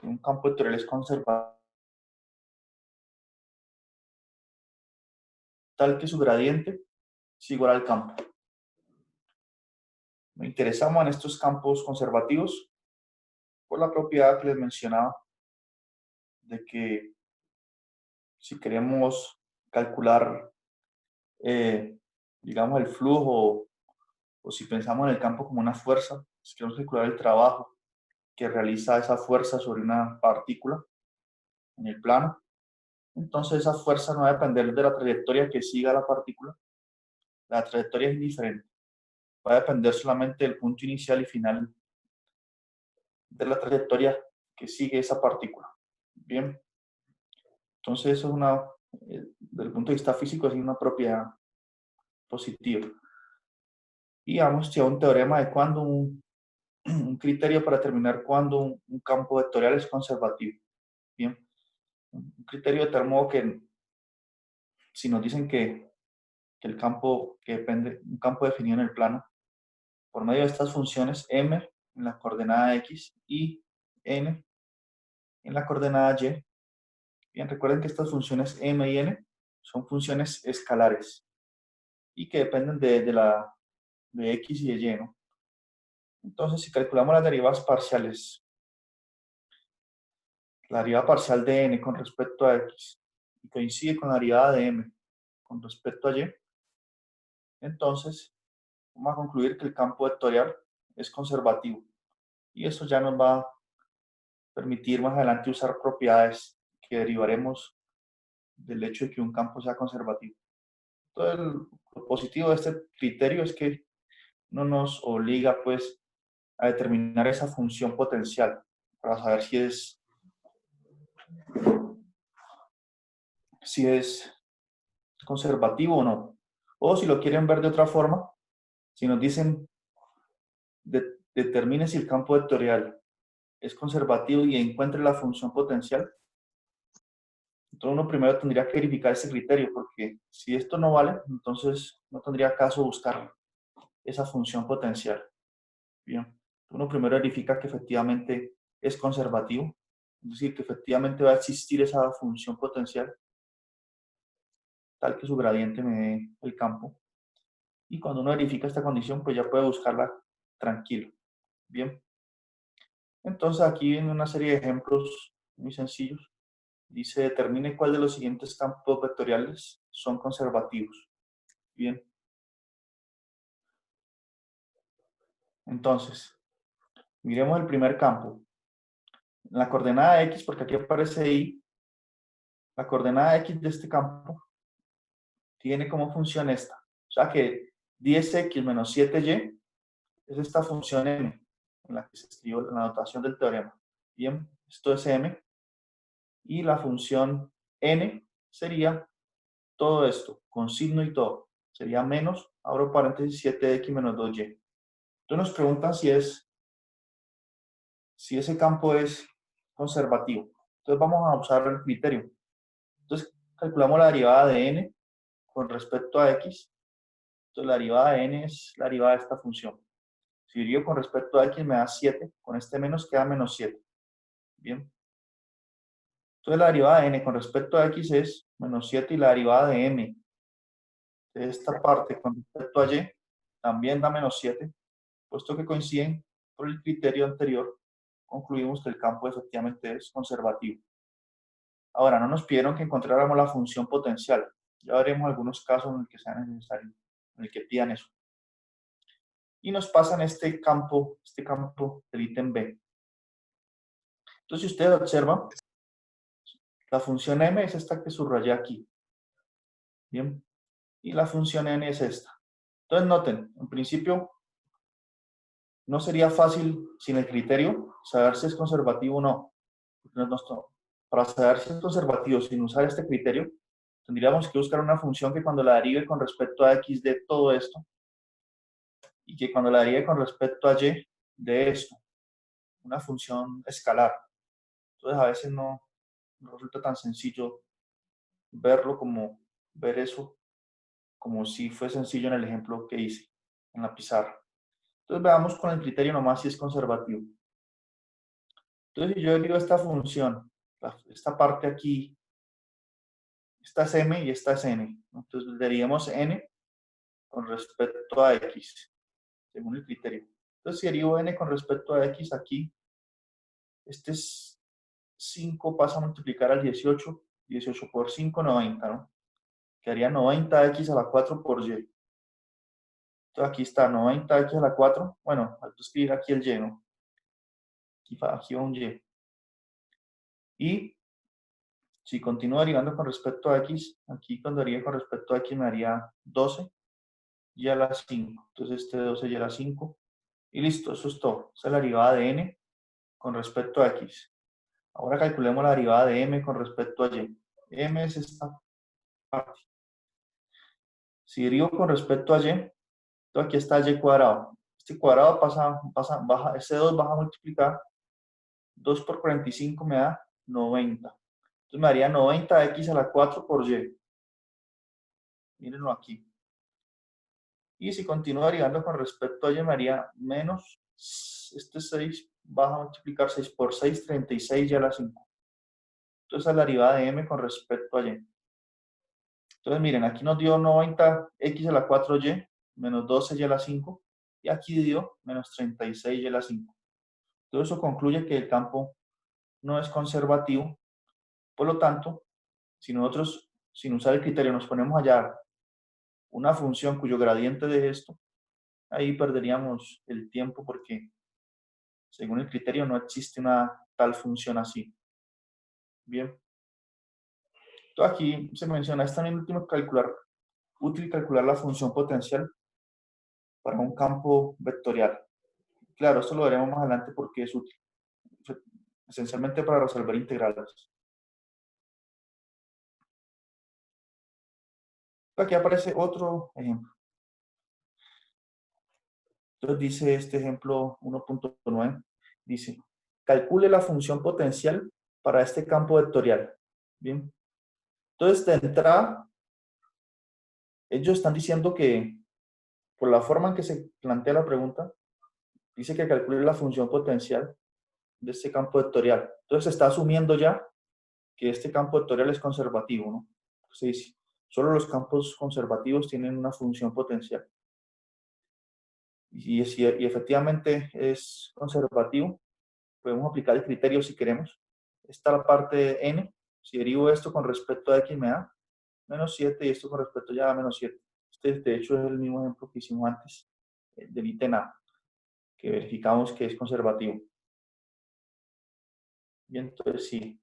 un campo vectorial es conservativo tal que su gradiente es igual al campo. Nos interesamos en estos campos conservativos por la propiedad que les mencionaba de que si queremos calcular, digamos, el flujo o si pensamos en el campo como una fuerza, si queremos calcular el trabajo que realiza esa fuerza sobre una partícula en el plano, entonces esa fuerza no va a depender de la trayectoria que siga la partícula. La trayectoria es indiferente. Va a depender solamente del punto inicial y final de la trayectoria que sigue esa partícula. Bien, entonces eso es desde el punto de vista físico, es una propiedad positiva. Y vamos a un teorema de cuando un criterio para determinar cuándo un campo vectorial es conservativo. Bien, un criterio de tal modo que si nos dicen que el campo que depende, un campo definido en el plano, por medio de estas funciones m en la coordenada x y n en la coordenada y. Bien, recuerden que estas funciones m y n son funciones escalares y que dependen de x y de y, ¿no? Entonces, si calculamos las derivadas parciales, la derivada parcial de n con respecto a x y coincide con la derivada de m con respecto a y, entonces vamos a concluir que el campo vectorial es conservativo. Y eso ya nos va a permitir más adelante usar propiedades que derivaremos del hecho de que un campo sea conservativo. Entonces, lo positivo de este criterio es que no nos obliga, pues, a determinar esa función potencial para saber si es conservativo o no. O si lo quieren ver de otra forma, si nos dicen determine si el campo vectorial es conservativo y encuentre la función potencial, entonces uno primero tendría que verificar ese criterio, porque si esto no vale, entonces no tendría caso buscar esa función potencial. Bien, uno primero verifica que efectivamente es conservativo, es decir, que efectivamente va a existir esa función potencial, tal que su gradiente me dé el campo. Y cuando uno verifica esta condición, pues ya puede buscarla tranquilo. Bien, entonces aquí viene una serie de ejemplos muy sencillos. Dice, determine cuál de los siguientes campos vectoriales son conservativos. Bien, entonces, miremos el primer campo. La coordenada x, porque aquí aparece y, la coordenada x de este campo tiene como función esta. O sea que 10x menos 7y es esta función m, en la que se escribió la notación del teorema. Bien, esto es m. Y la función n sería todo esto, con signo y todo. Sería menos, abro paréntesis, 7x menos 2y. Entonces nos preguntan si ese campo es conservativo. Entonces vamos a usar el criterio. Entonces calculamos la derivada de n con respecto a x. Entonces la derivada de n es la derivada de esta función. Si divido con respecto a x me da 7, con este menos queda menos 7. Bien. Entonces la derivada de n con respecto a x es menos 7 y la derivada de m de esta parte con respecto a y también da menos 7. Puesto que coinciden por el criterio anterior, concluimos que el campo efectivamente es conservativo. Ahora, no nos pidieron que encontráramos la función potencial. Ya veremos algunos casos en el que sea necesario, en el que pidan eso. Y nos pasan este campo del ítem B. Entonces, si ustedes observan, la función m es esta que subrayé aquí. Bien. Y la función n es esta. Entonces, noten, en principio, no sería fácil sin el criterio saber si es conservativo o no. Para saber si es conservativo sin usar este criterio, tendríamos que buscar una función que cuando la derive con respecto a x de todo esto, y que cuando la derive con respecto a y de esto, una función escalar. Entonces a veces no resulta tan sencillo ver eso como si fue sencillo en el ejemplo que hice en la pizarra. Entonces veamos con el criterio nomás si es conservativo. Entonces, si yo derivo esta función, esta parte aquí, esta es m y esta es n, ¿no? Entonces, derivemos n con respecto a x, según el criterio. Entonces, si derivo n con respecto a x aquí, este es 5 pasa a multiplicar al 18, 18 por 5, 90, ¿no? Quedaría 90x a la 4 por y. Entonces, aquí está 90x a la 4. Bueno, hay que escribir aquí el y, ¿no? Aquí va un y. Y si continúo derivando con respecto a x, aquí cuando derive con respecto a x me daría 12 y a la 5. Entonces este 12 y a la 5. Y listo, eso es todo. Esa es la derivada de n con respecto a x. Ahora calculemos la derivada de m con respecto a y. M es esta parte. Si derivo con respecto a y, entonces aquí está y cuadrado. Este cuadrado baja, ese 2 baja a multiplicar. 2 por 45 me da 90. Entonces me daría 90x a la 4 por y. Mírenlo aquí. Y si continúo derivando con respecto a y, me haría menos, este 6 baja a multiplicar 6 por 6, 36 y a la 5. Entonces, es la derivada de m con respecto a y. Entonces, miren, aquí nos dio 90x a la 4y, menos 12y a la 5, y aquí dio menos 36y a la 5. Entonces, eso concluye que el campo no es conservativo. Por lo tanto, si nosotros, sin usar el criterio, nos ponemos a hallar una función cuyo gradiente de esto, ahí perderíamos el tiempo porque según el criterio no existe una tal función así. Bien. Entonces aquí se menciona, es también útil calcular la función potencial para un campo vectorial. Claro, esto lo veremos más adelante porque es útil, esencialmente para resolver integrales. Aquí aparece otro ejemplo. Entonces dice este ejemplo 1.9, dice, calcule la función potencial para este campo vectorial. Bien. Entonces, de entrada, ellos están diciendo que, por la forma en que se plantea la pregunta, dice que calcule la función potencial de este campo vectorial. Entonces, se está asumiendo ya que este campo vectorial es conservativo, ¿no? Se dice, solo los campos conservativos tienen una función potencial. Y efectivamente es conservativo, podemos aplicar el criterio si queremos. Está la parte de n, si derivo esto con respecto a x me da menos 7 y esto con respecto ya a menos 7. Este de hecho es el mismo ejemplo que hicimos antes del ítem A, que verificamos que es conservativo. Y entonces sí,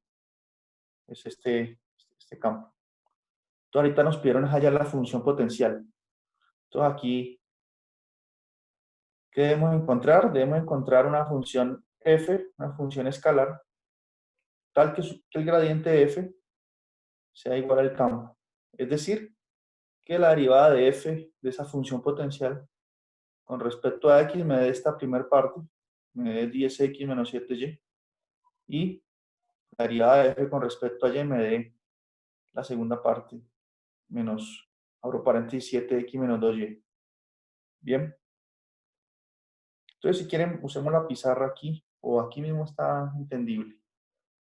es este campo. Entonces ahorita nos pidieron hallar la función potencial. Entonces aquí, ¿qué debemos encontrar? Debemos encontrar una función f, una función escalar, tal que el gradiente de f sea igual al campo. Es decir, que la derivada de f de esa función potencial con respecto a x me dé esta primera parte, me dé 10x menos 7y, y la derivada de f con respecto a y me dé la segunda parte, menos, abro paréntesis, 7x menos 2y. Bien. Entonces, si quieren, usemos la pizarra aquí, o aquí mismo está entendible.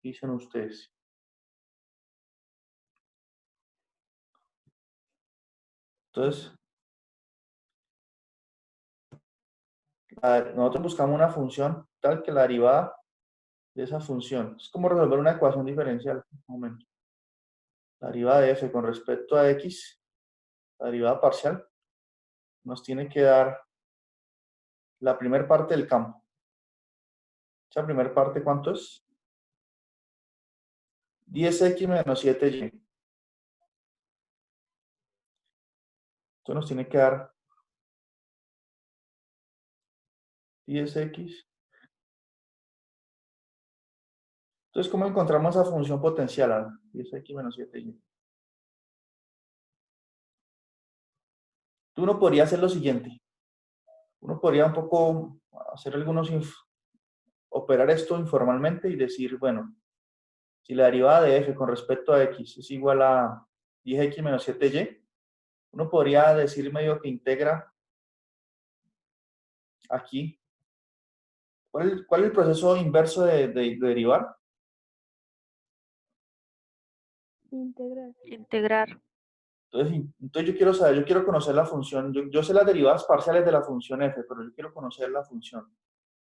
Dicen ustedes. Entonces, nosotros buscamos una función tal que la derivada de esa función, es como resolver una ecuación diferencial, un momento. La derivada de f con respecto a x, la derivada parcial, nos tiene que dar la primera parte del campo. Esa primera parte, ¿cuánto es? 10x menos 7y. Entonces nos tiene que dar 10x. Entonces, ¿cómo encontramos esa función potencial, Ana? 10x menos 7y. Uno podría hacer lo siguiente. Uno podría un poco hacer operar esto informalmente y decir, bueno, si la derivada de f con respecto a x es igual a 10x menos 7y, uno podría decir medio que integra aquí ¿Cuál es el proceso inverso de derivar? Integrar. Entonces yo quiero saber, yo quiero conocer la función, yo sé las derivadas parciales de la función f, pero yo quiero conocer la función.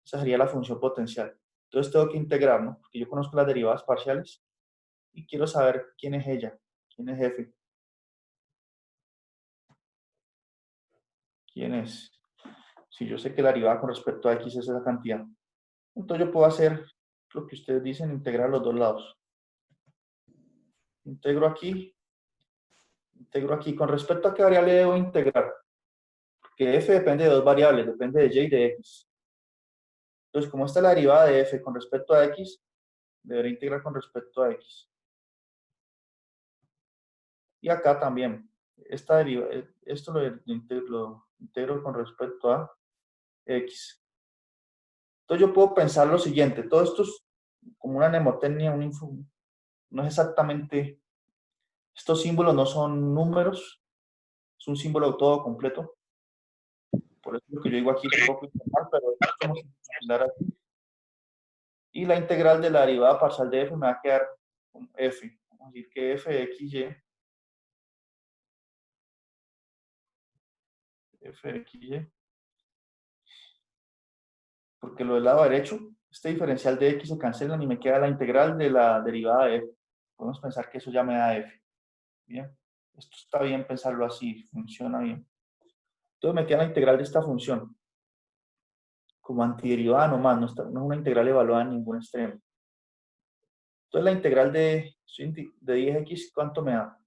Esa sería la función potencial. Entonces tengo que integrar, ¿no? Porque yo conozco las derivadas parciales y quiero saber quién es ella, quién es f, quién es. Si yo sé que la derivada con respecto a x es esa cantidad, entonces yo puedo hacer lo que ustedes dicen, integrar los dos lados. Integro aquí. ¿Con respecto a qué variable debo integrar? Que f depende de dos variables, depende de y y de x. Entonces, como está la derivada de f con respecto a x, deberé integrar con respecto a x. Y acá también, esto lo integro con respecto a x. Entonces yo puedo pensar lo siguiente, todo esto es como una mnemotecnia, no es exactamente, estos símbolos no son números, es un símbolo todo completo. Por eso lo que yo digo aquí es un poco informal, pero es como similar aquí. Y la integral de la derivada parcial de f me va a quedar con f. Vamos a decir que f de xy, f de xy, porque lo del lado derecho, este diferencial de x se cancela y me queda la integral de la derivada de f. Podemos pensar que eso ya me da f. Bien, esto está bien pensarlo así, funciona bien. Entonces me queda la integral de esta función. Como antiderivada nomás, no es una integral evaluada en ningún extremo. Entonces la integral de 10x, ¿cuánto me da?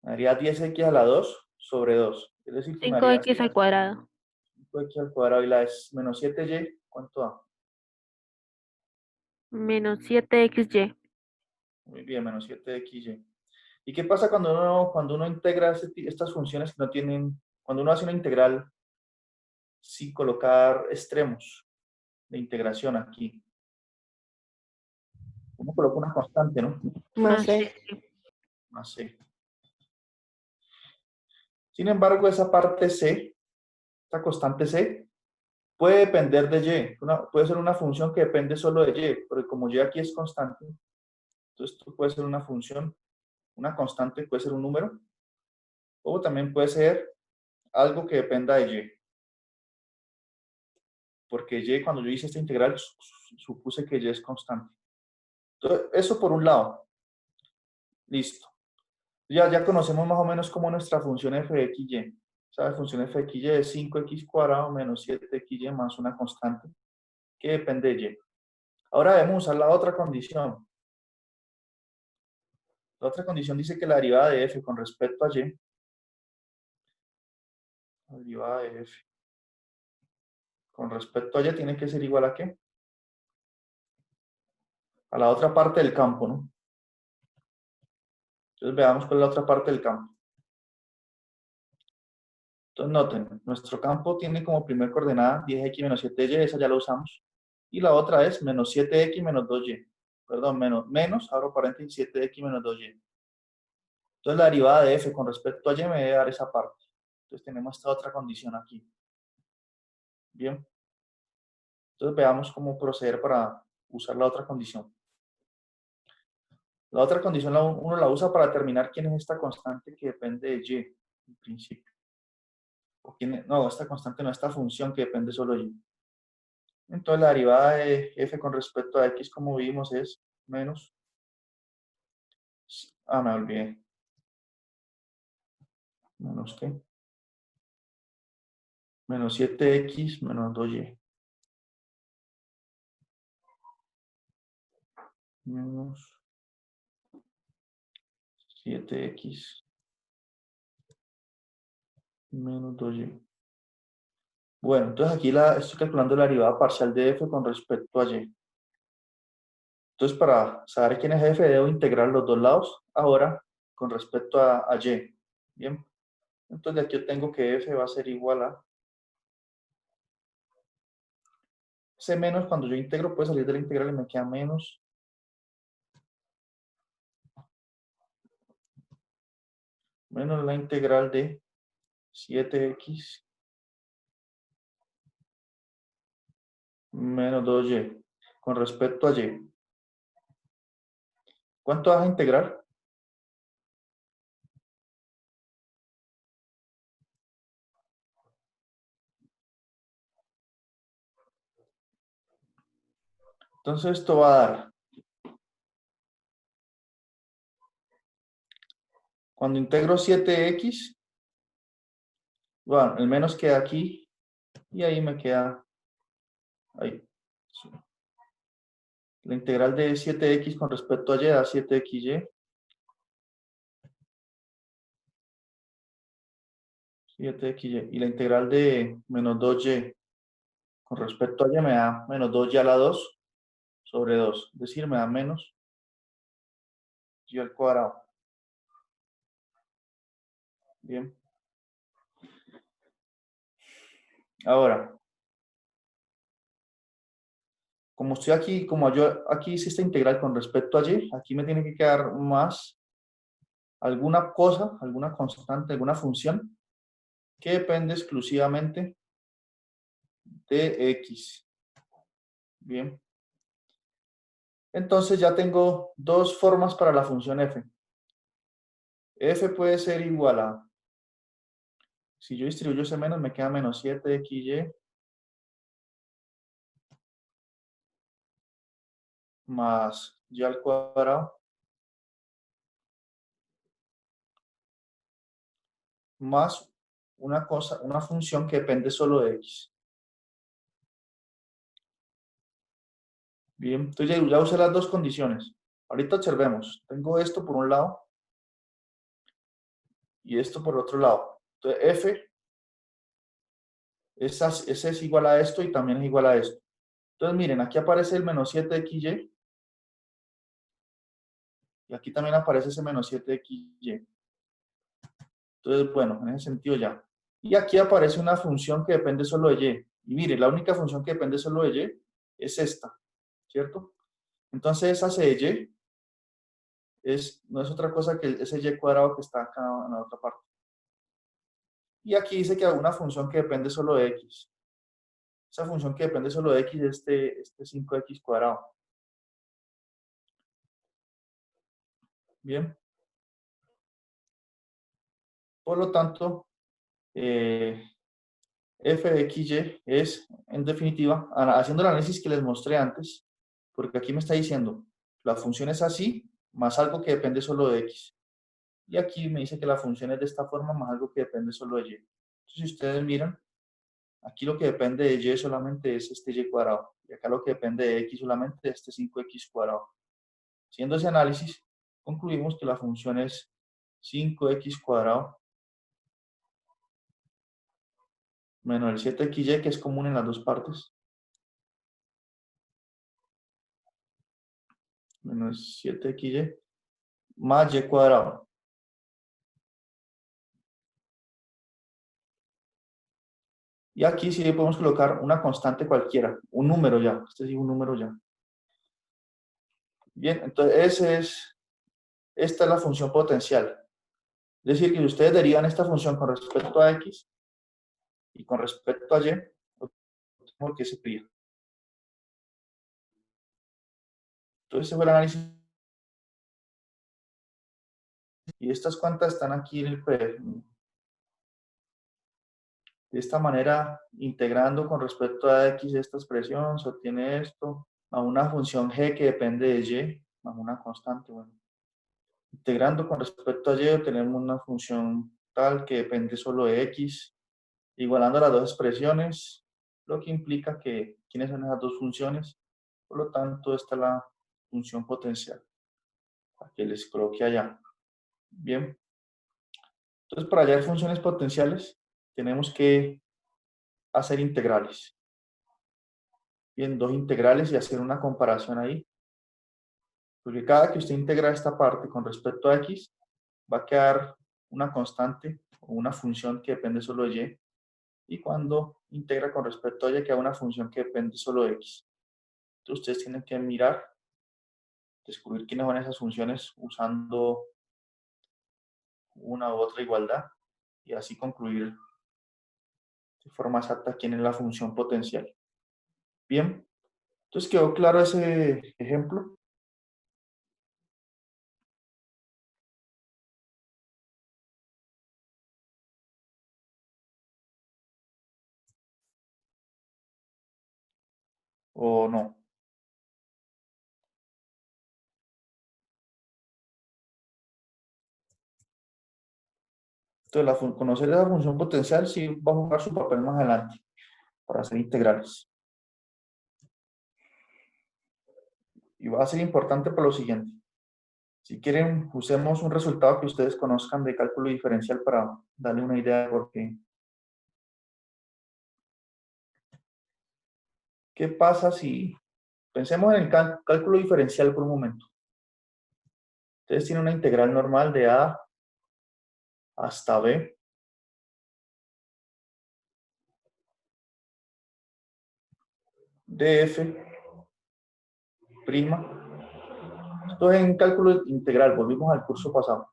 Me daría 10x a la 2 sobre 2. Es decir, que me daría 5x al cuadrado. 5x al cuadrado y la es menos 7y, ¿cuánto da? Menos 7xy. Muy bien, menos 7xy. ¿Y qué pasa cuando uno integra estas funciones que no tienen, cuando uno hace una integral sin colocar extremos de integración aquí? Uno coloca una constante, ¿no? Más c. Más c. Sin embargo, esa parte c, esta constante c, puede depender de y. Puede ser una función que depende solo de y, porque como y aquí es constante, entonces esto puede ser una función, una constante, puede ser un número, o también puede ser algo que dependa de y. Porque y, cuando yo hice esta integral, supuse que y es constante. Entonces, eso por un lado. Listo. Ya conocemos más o menos cómo nuestra función f de x y. ¿Sabe? Función f de x y es 5x cuadrado menos 7xy más una constante que depende de y. Ahora debemos usar la otra condición. La otra condición dice que la derivada de f con respecto a y, la derivada de f con respecto a y tiene que ser igual a ¿qué? A la otra parte del campo, ¿no? Entonces veamos cuál es la otra parte del campo. Entonces noten, nuestro campo tiene como primer coordenada 10x menos 7y, esa ya la usamos. Y la otra es menos 7x menos 2y. Perdón, menos, abro paréntesis, 7x menos 2y. Entonces la derivada de f con respecto a y me debe dar esa parte. Entonces tenemos esta otra condición aquí. Bien. Entonces veamos cómo proceder para usar la otra condición. La otra condición uno la usa para determinar quién es esta constante que depende de y, en principio. No, esta constante no, esta función que depende solo de y. Entonces la derivada de f con respecto a x, como vimos, es menos... me olvidé. ¿Menos qué? Menos 7x menos 2y. Menos 7x menos 2y. Bueno, entonces aquí estoy calculando la derivada parcial de f con respecto a y. Entonces, para saber quién es f, debo integrar los dos lados ahora con respecto a y. Bien. Entonces, aquí yo tengo que f va a ser igual a c menos, cuando yo integro, puede salir de la integral y me queda menos la integral de 7x menos 2y con respecto a y. ¿Cuánto vas a integrar? Entonces esto va a dar, cuando integro 7x, bueno, el menos queda aquí y ahí me queda, ahí. La integral de 7x con respecto a y da 7xy. 7xy. Y la integral de menos 2y con respecto a y me da menos 2y a la 2 sobre 2. Es decir, me da menos y al cuadrado. Bien. Ahora, como estoy aquí, como yo aquí hice esta integral con respecto a y, aquí me tiene que quedar más alguna cosa, alguna constante, alguna función que depende exclusivamente de x. Bien. Entonces ya tengo dos formas para la función f. F puede ser igual a, si yo distribuyo ese menos, me queda menos 7xy más y al cuadrado más una cosa, una función que depende solo de x. Bien, entonces ya usé las dos condiciones. Ahorita observemos, tengo esto por un lado y esto por otro lado. Entonces f, ese es igual a esto y también es igual a esto. Entonces miren, aquí aparece el menos 7xy y aquí también aparece ese menos 7xy. Entonces, bueno, en ese sentido ya. Y aquí aparece una función que depende solo de y. Y mire, la única función que depende solo de y es esta, ¿cierto? Entonces esa cy no es otra cosa que ese y cuadrado que está acá en la otra parte. Y aquí dice que hay una función que depende solo de x. Esa función que depende solo de x es este 5x cuadrado. Bien. Por lo tanto, f de xy es, en definitiva, haciendo el análisis que les mostré antes, porque aquí me está diciendo, la función es así, más algo que depende solo de x. Y aquí me dice que la función es de esta forma, más algo que depende solo de y. Entonces, si ustedes miran, aquí lo que depende de y solamente es este y cuadrado. Y acá lo que depende de x solamente es este 5x cuadrado. Haciendo ese análisis, concluimos que la función es 5x cuadrado menos el 7xy, que es común en las dos partes, menos 7xy, más y cuadrado. Y aquí sí le podemos colocar una constante cualquiera, un número ya, este sí, un número ya. Bien, entonces esta es la función potencial. Es decir, que si ustedes derivan esta función con respecto a x y con respecto a y, obtenemos que se cría. Entonces ese fue el análisis. Y estas cuantas están aquí en el PDF. De esta manera, integrando con respecto a x esta expresión, se obtiene esto a una función g que depende de y, a una constante. Bueno. Integrando con respecto a y, tenemos una función tal que depende solo de x, igualando las dos expresiones, lo que implica que, ¿quiénes son esas dos funciones? Por lo tanto, esta es la función potencial, para que les coloque allá. Bien. Entonces, para hallar funciones potenciales, tenemos que hacer integrales. Bien, dos integrales y hacer una comparación ahí. Porque cada que usted integra esta parte con respecto a x, va a quedar una constante o una función que depende solo de y. Y cuando integra con respecto a y, queda una función que depende solo de x. Entonces, ustedes tienen que mirar, descubrir quiénes son esas funciones usando una u otra igualdad y así concluir de forma exacta quién es la función potencial. Bien. Entonces, ¿quedó claro ese ejemplo? ¿O no? Entonces, conocer esa función potencial sí va a jugar su papel más adelante para hacer integrales. Y va a ser importante por lo siguiente. Si quieren, usemos un resultado que ustedes conozcan de cálculo diferencial para darle una idea de por qué. ¿Qué pasa si pensemos en el cálculo diferencial por un momento? Ustedes tienen una integral normal de A hasta B de f prima. Esto es en cálculo integral, volvimos al curso pasado.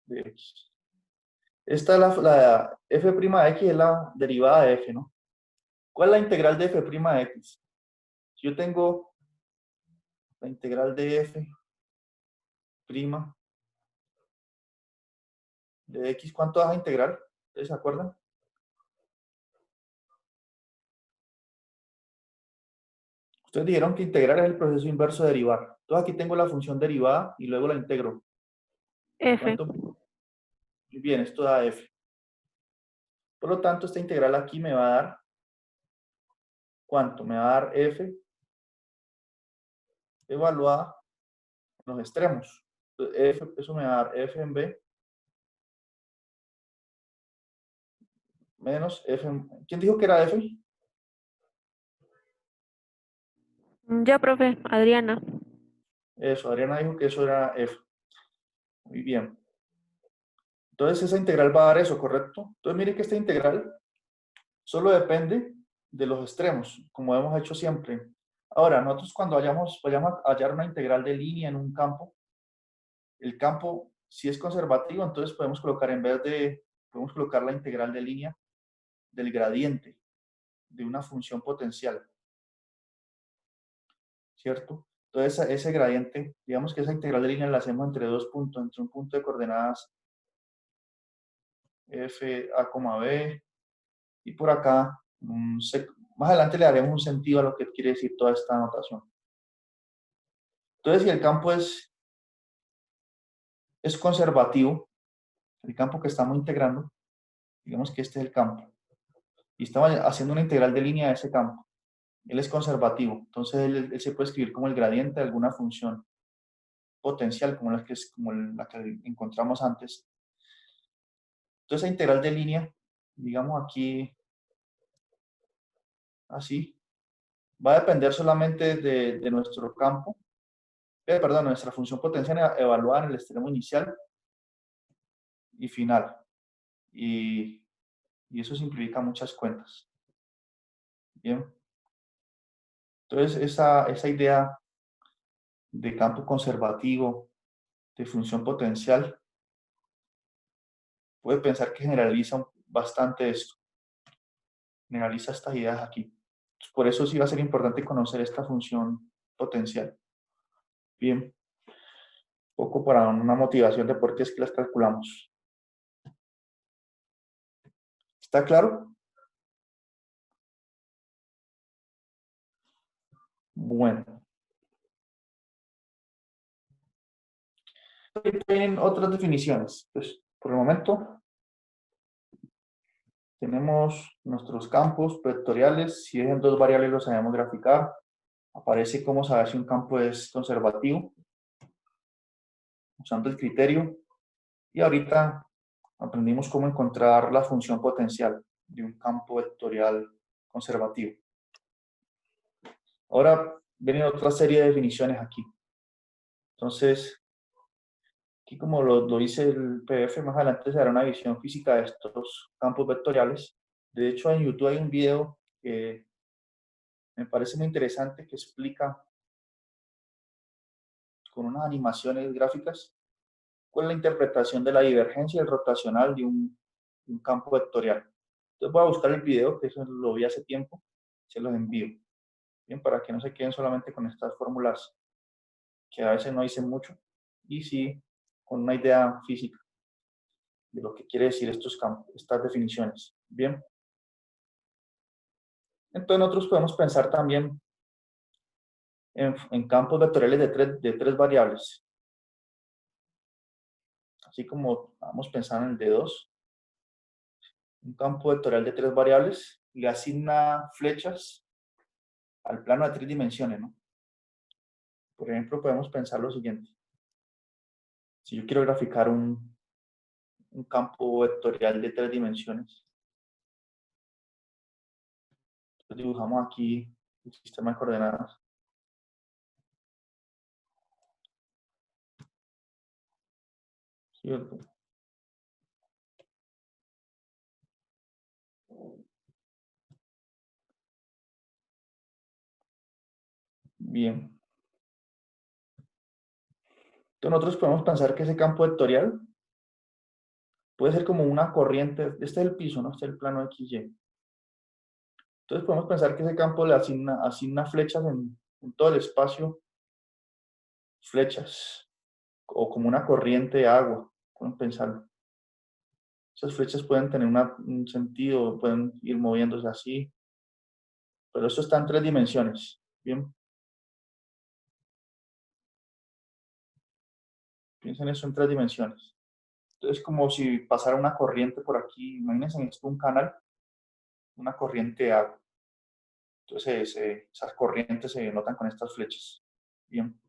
De x. Esta es la f' de x es la derivada de f, ¿no? ¿Cuál es la integral de f' de x? Si yo tengo la integral de f' de x, ¿cuánto vas a integrar? ¿Ustedes se acuerdan? Ustedes dijeron que integrar es el proceso inverso de derivar. Entonces aquí tengo la función derivada y luego la integro. F. ¿Cuánto? Muy bien, esto da f. Por lo tanto, esta integral aquí me va a dar, ¿cuánto? Me va a dar f evaluada en los extremos. Entonces, eso me va a dar f en b menos f en... ¿Quién dijo que era f? Yo, profe, Adriana. Eso, Adriana dijo que eso era f. Muy bien. Entonces esa integral va a dar eso, ¿correcto? Entonces mire que esta integral solo depende de los extremos, como hemos hecho siempre. Ahora, nosotros cuando vayamos a hallar una integral de línea en un campo, el campo, si es conservativo, entonces podemos colocar en vez de, podemos colocar la integral de línea del gradiente de una función potencial, ¿cierto? Entonces ese gradiente, digamos que esa integral de línea la hacemos entre dos puntos, entre un punto de coordenadas f, a, b, y por acá, más adelante le daremos un sentido a lo que quiere decir toda esta anotación. Entonces, si el campo es conservativo, el campo que estamos integrando, digamos que este es el campo, y estamos haciendo una integral de línea de ese campo, él es conservativo, entonces él se puede escribir como el gradiente de alguna función potencial, como la que encontramos antes. Entonces, esa integral de línea, digamos aquí, así, va a depender solamente de nuestro campo, perdón, nuestra función potencial evaluada en el extremo inicial y final. Y, y eso simplifica muchas cuentas. Bien. Entonces, esa idea de campo conservativo, de función potencial, puede pensar que generaliza bastante esto. Generaliza estas ideas aquí. Por eso sí va a ser importante conocer esta función potencial. Bien. Poco para una motivación de por qué es que las calculamos. ¿Está claro? Bueno. Tienen otras definiciones. Pues, por el momento, tenemos nuestros campos vectoriales. Si es en dos variables, los sabemos graficar. Aparece cómo saber si un campo es conservativo, usando el criterio. Y ahorita aprendimos cómo encontrar la función potencial de un campo vectorial conservativo. Ahora viene otra serie de definiciones aquí. Entonces, aquí como lo dice el PDF, más adelante se dará una visión física de estos campos vectoriales. De hecho, en YouTube hay un video que me parece muy interesante que explica con unas animaciones gráficas cuál es la interpretación de la divergencia y el rotacional de un campo vectorial. Entonces voy a buscar el video, que eso lo vi hace tiempo, se los envío. Bien, para que no se queden solamente con estas fórmulas que a veces no dicen mucho, y sí con una idea física de lo que quiere decir estos campos, estas definiciones. Bien. Entonces nosotros podemos pensar también en campos vectoriales de tres variables. Así como vamos pensando en el D2, un campo vectorial de tres variables le asigna flechas al plano de tres dimensiones, ¿no? Por ejemplo, podemos pensar lo siguiente. Si yo quiero graficar un campo vectorial de tres dimensiones, entonces dibujamos aquí el sistema de coordenadas. ¿Cierto? Bien. Entonces nosotros podemos pensar que ese campo vectorial puede ser como una corriente. Este es el piso, ¿no? Este es el plano XY. Entonces podemos pensar que ese campo le asigna flechas en todo el espacio, flechas, o como una corriente de agua, pueden pensarlo. Esas flechas pueden tener un sentido, pueden ir moviéndose así, pero esto está en tres dimensiones. Bien, piensen eso en tres dimensiones. Entonces, como si pasara una corriente por aquí, imagínense esto un canal, una corriente de agua. Entonces, esas corrientes se notan con estas flechas. Bien,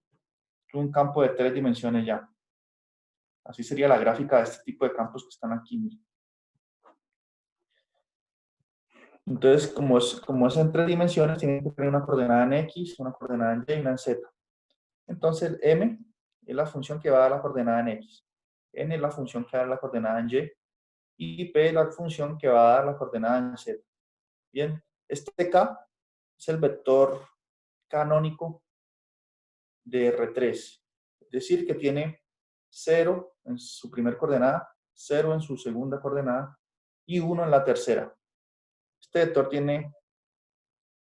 un campo de tres dimensiones ya. Así sería la gráfica de este tipo de campos que están aquí. Entonces, como es en tres dimensiones, tiene que tener una coordenada en X, una coordenada en Y y una en Z. Entonces, M es la función que va a dar la coordenada en X. N es la función que va a dar la coordenada en Y. Y P es la función que va a dar la coordenada en Z. Bien, este K es el vector canónico de R3. Es decir, que tiene 0 en su primera coordenada, 0 en su segunda coordenada y 1 en la tercera. Este vector tiene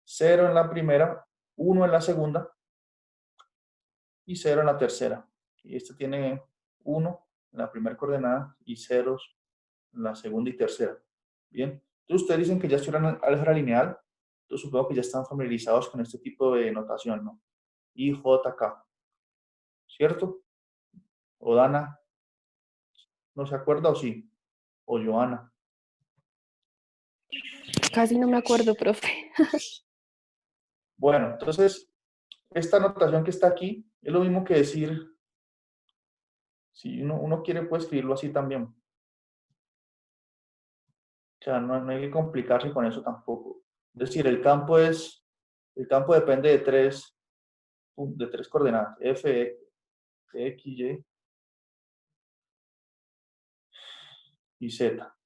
0 en la primera, 1 en la segunda y 0 en la tercera. Y este tiene 1 en la primera coordenada y 0 en la segunda y tercera. Bien, entonces ustedes dicen que ya estudian álgebra lineal, entonces supongo que ya están familiarizados con este tipo de notación, ¿no? I, J, K, ¿cierto? O Dana, ¿no se acuerda o sí? O Joana. Casi no me acuerdo, profe. Bueno, entonces, esta notación que está aquí es lo mismo que decir, si uno quiere, puede escribirlo así también. O sea, no hay que complicarse con eso tampoco. Es decir, el campo depende de tres coordenadas, F, X, y Z.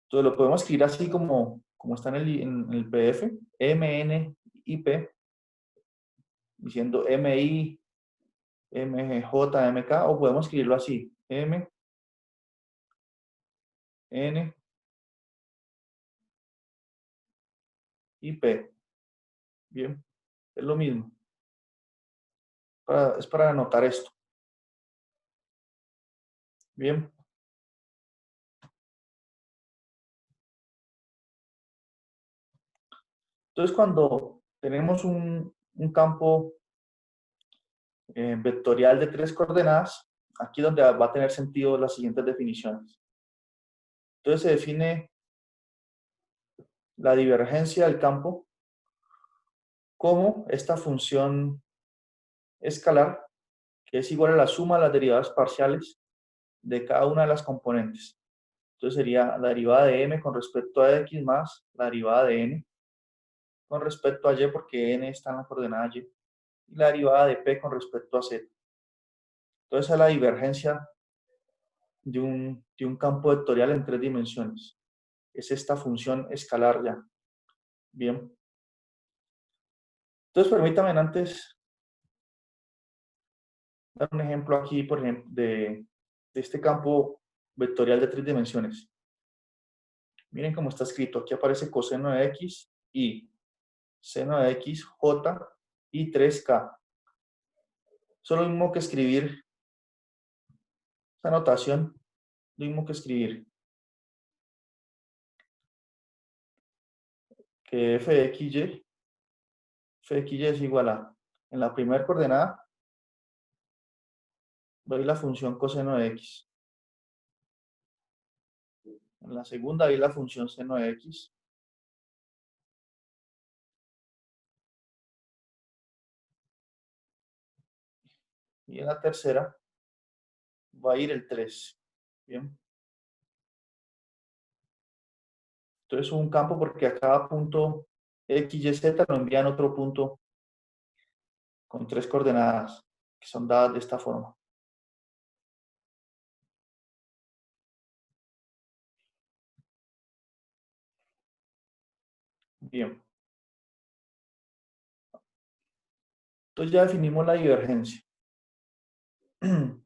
Entonces lo podemos escribir así como está en el PDF, M, N, I, P, diciendo M, I, M, J, M, K, o podemos escribirlo así, M, N, I, P. Bien, es lo mismo. Es para anotar esto. Bien. Entonces, cuando tenemos un campo vectorial de tres coordenadas, aquí donde va a tener sentido las siguientes definiciones. Entonces se define la divergencia del campo como esta función escalar que es igual a la suma de las derivadas parciales de cada una de las componentes. Entonces sería la derivada de m con respecto a x más la derivada de n con respecto a y, porque n está en la coordenada y la derivada de p con respecto a z. Entonces es la divergencia de un campo vectorial en tres dimensiones. Es esta función escalar ya. Bien. Entonces permítanme antes dar un ejemplo aquí, por ejemplo, de este campo vectorial de tres dimensiones. Miren cómo está escrito. Aquí aparece coseno de x y seno de x, j y 3k. Eso es lo mismo que escribir esta notación, lo mismo que escribir que f de xy es igual a, en la primera coordenada, doy la función coseno de x. En la segunda, doy la función seno de x. Y en la tercera, va a ir el 3. Bien. Entonces, un campo porque a cada punto x, y, z lo envían otro punto con 3 coordenadas que son dadas de esta forma. Bien. Entonces ya definimos la divergencia. Entonces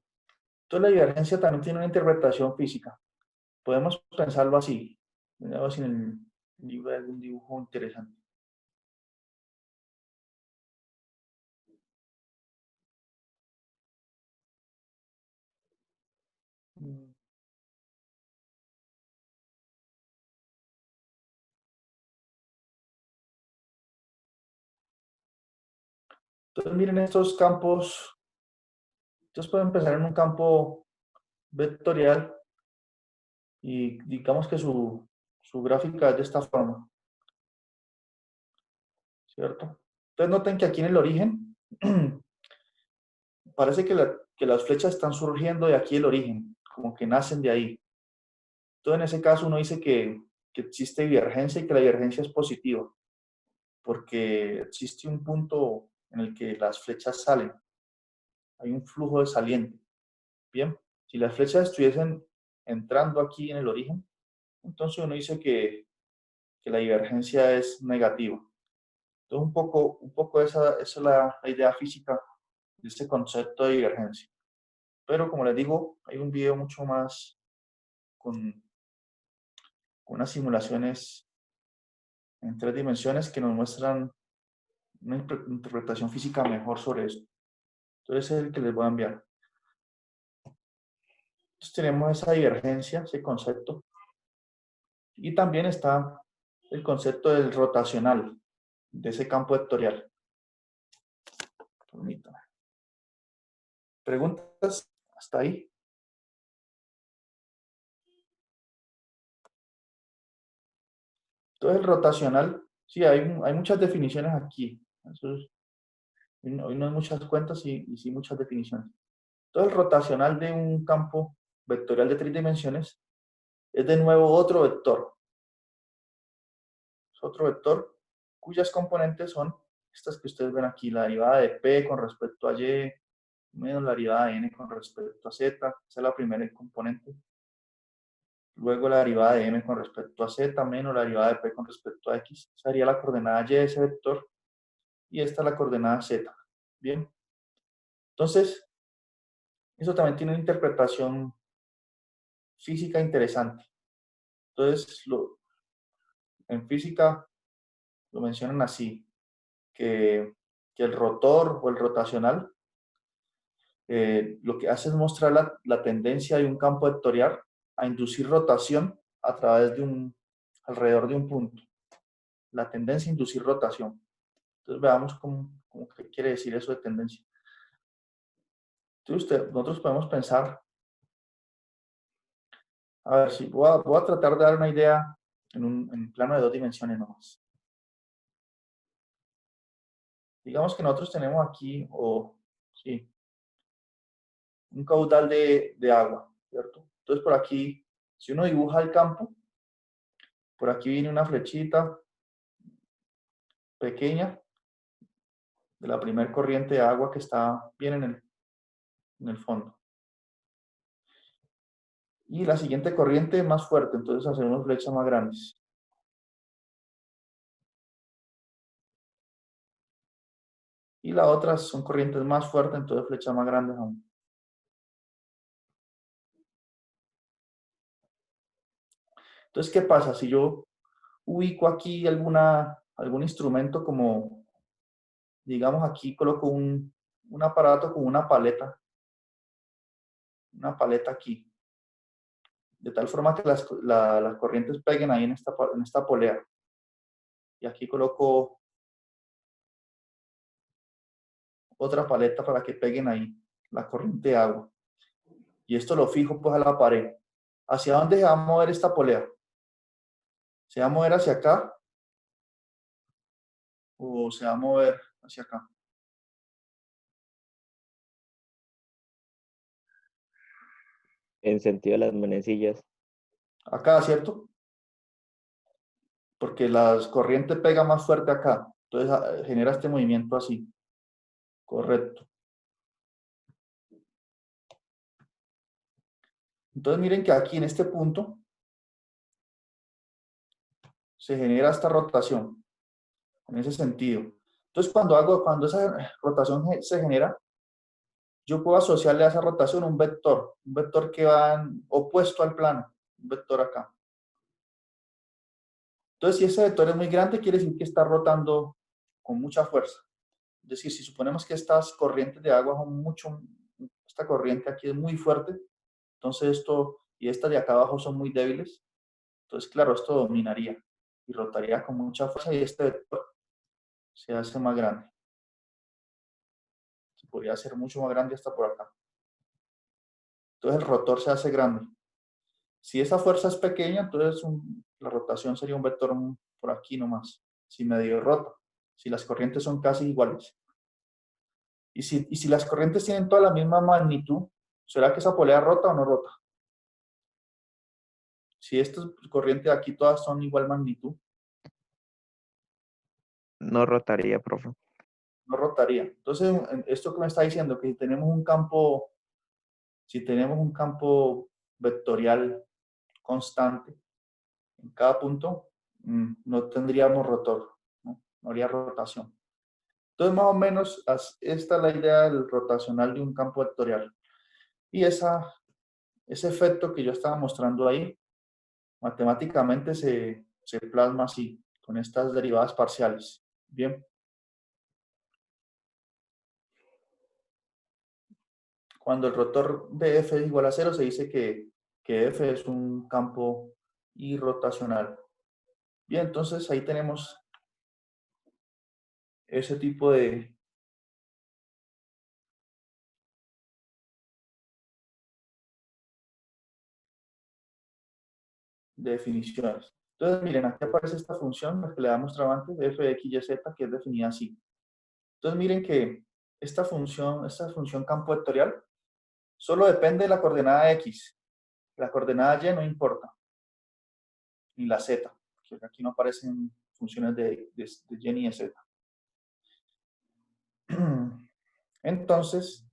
la divergencia también tiene una interpretación física. Podemos pensarlo así. A ver si en el libro hay algún dibujo interesante. Entonces miren estos campos. Ustedes pueden pensar en un campo vectorial y digamos que su gráfica es de esta forma, ¿cierto? Entonces noten que aquí en el origen parece que las flechas están surgiendo de aquí el origen, como que nacen de ahí. Entonces en ese caso uno dice que existe divergencia y que la divergencia es positiva, porque existe un punto en el que las flechas salen, hay un flujo de saliente. Bien, si las flechas estuviesen entrando aquí en el origen, entonces uno dice que la divergencia es negativa. Entonces, un poco esa es la idea física de este concepto de divergencia. Pero como les digo, hay un video mucho más con unas simulaciones en 3 dimensiones que nos muestran una interpretación física mejor sobre esto. Entonces, es el que les voy a enviar. Entonces, tenemos esa divergencia, ese concepto. Y también está el concepto del rotacional, de ese campo vectorial. Permítame. ¿Preguntas hasta ahí? Entonces, el rotacional, sí, hay muchas definiciones aquí. Hoy no hay muchas cuentas y sí muchas definiciones. Entonces, el rotacional de un campo vectorial de 3 dimensiones es de nuevo otro vector. Es otro vector cuyas componentes son estas que ustedes ven aquí, la derivada de P con respecto a Y, menos la derivada de N con respecto a Z, esa es la primera componente. Luego la derivada de M con respecto a Z, menos la derivada de P con respecto a X. Esa sería la coordenada Y de ese vector. Y esta es la coordenada Z. Bien. Entonces, eso también tiene una interpretación física interesante. Entonces, en física lo mencionan así, que el rotor o el rotacional lo que hace es mostrar la tendencia de un campo vectorial a inducir rotación a través alrededor de un punto. La tendencia a inducir rotación. Entonces veamos qué quiere decir eso de tendencia. Entonces nosotros podemos pensar, a ver si voy a tratar de dar una idea en un plano de 2 dimensiones nomás. Digamos que nosotros tenemos aquí, sí, un caudal de agua, ¿cierto? Entonces por aquí, si uno dibuja el campo, por aquí viene una flechita pequeña de la primera corriente de agua que está bien en el fondo. Y la siguiente corriente más fuerte, entonces hacemos flechas más grandes. Y la otra son corrientes más fuertes, entonces flechas más grandes aún. Entonces, ¿qué pasa? Si yo ubico aquí algún instrumento como, digamos, aquí coloco un aparato con una paleta aquí, de tal forma que las corrientes peguen ahí en esta polea. Y aquí coloco otra paleta para que peguen ahí la corriente de agua. Y esto lo fijo pues a la pared. ¿Hacia dónde se va a mover esta polea? ¿Se va a mover hacia acá o se va a mover hacia acá? En sentido de las manecillas. Acá, ¿cierto? Porque las corrientes pegan más fuerte acá. Entonces genera este movimiento así. Correcto. Entonces miren que aquí en este punto se genera esta rotación. En ese sentido. Entonces cuando esa rotación se genera, yo puedo asociarle a esa rotación un vector que va opuesto al plano, un vector acá. Entonces, si ese vector es muy grande, quiere decir que está rotando con mucha fuerza. Es decir, si suponemos que estas corrientes de agua son esta corriente aquí es muy fuerte, entonces y esta de acá abajo son muy débiles, entonces, claro, esto dominaría y rotaría con mucha fuerza y este vector se hace más grande. Se podría hacer mucho más grande hasta por acá. Entonces, el rotor se hace grande. Si esa fuerza es pequeña, entonces la rotación sería un vector por aquí nomás, si medio rota, si las corrientes son casi iguales. Y si las corrientes tienen toda la misma magnitud, ¿será que esa polea rota o no rota? Si estas corrientes de aquí todas son igual magnitud, No rotaría, profe. no rotaría. Entonces, esto que me está diciendo, que si tenemos un campo vectorial constante en cada punto, no tendríamos rotor, no habría rotación. Entonces, más o menos, esta es la idea del rotacional de un campo vectorial. Y ese efecto que yo estaba mostrando ahí, matemáticamente se plasma así, con estas derivadas parciales. Bien. Cuando el rotor de F es igual a 0, se dice que F es un campo irrotacional. Bien, entonces ahí tenemos ese tipo de definiciones. Entonces, miren, aquí aparece esta función, la que le había mostrado antes, f de x, y, z, que es definida así. Entonces, miren que esta función campo vectorial, solo depende de la coordenada x. La coordenada y no importa, ni la z, porque aquí no aparecen funciones de y ni de z. Entonces,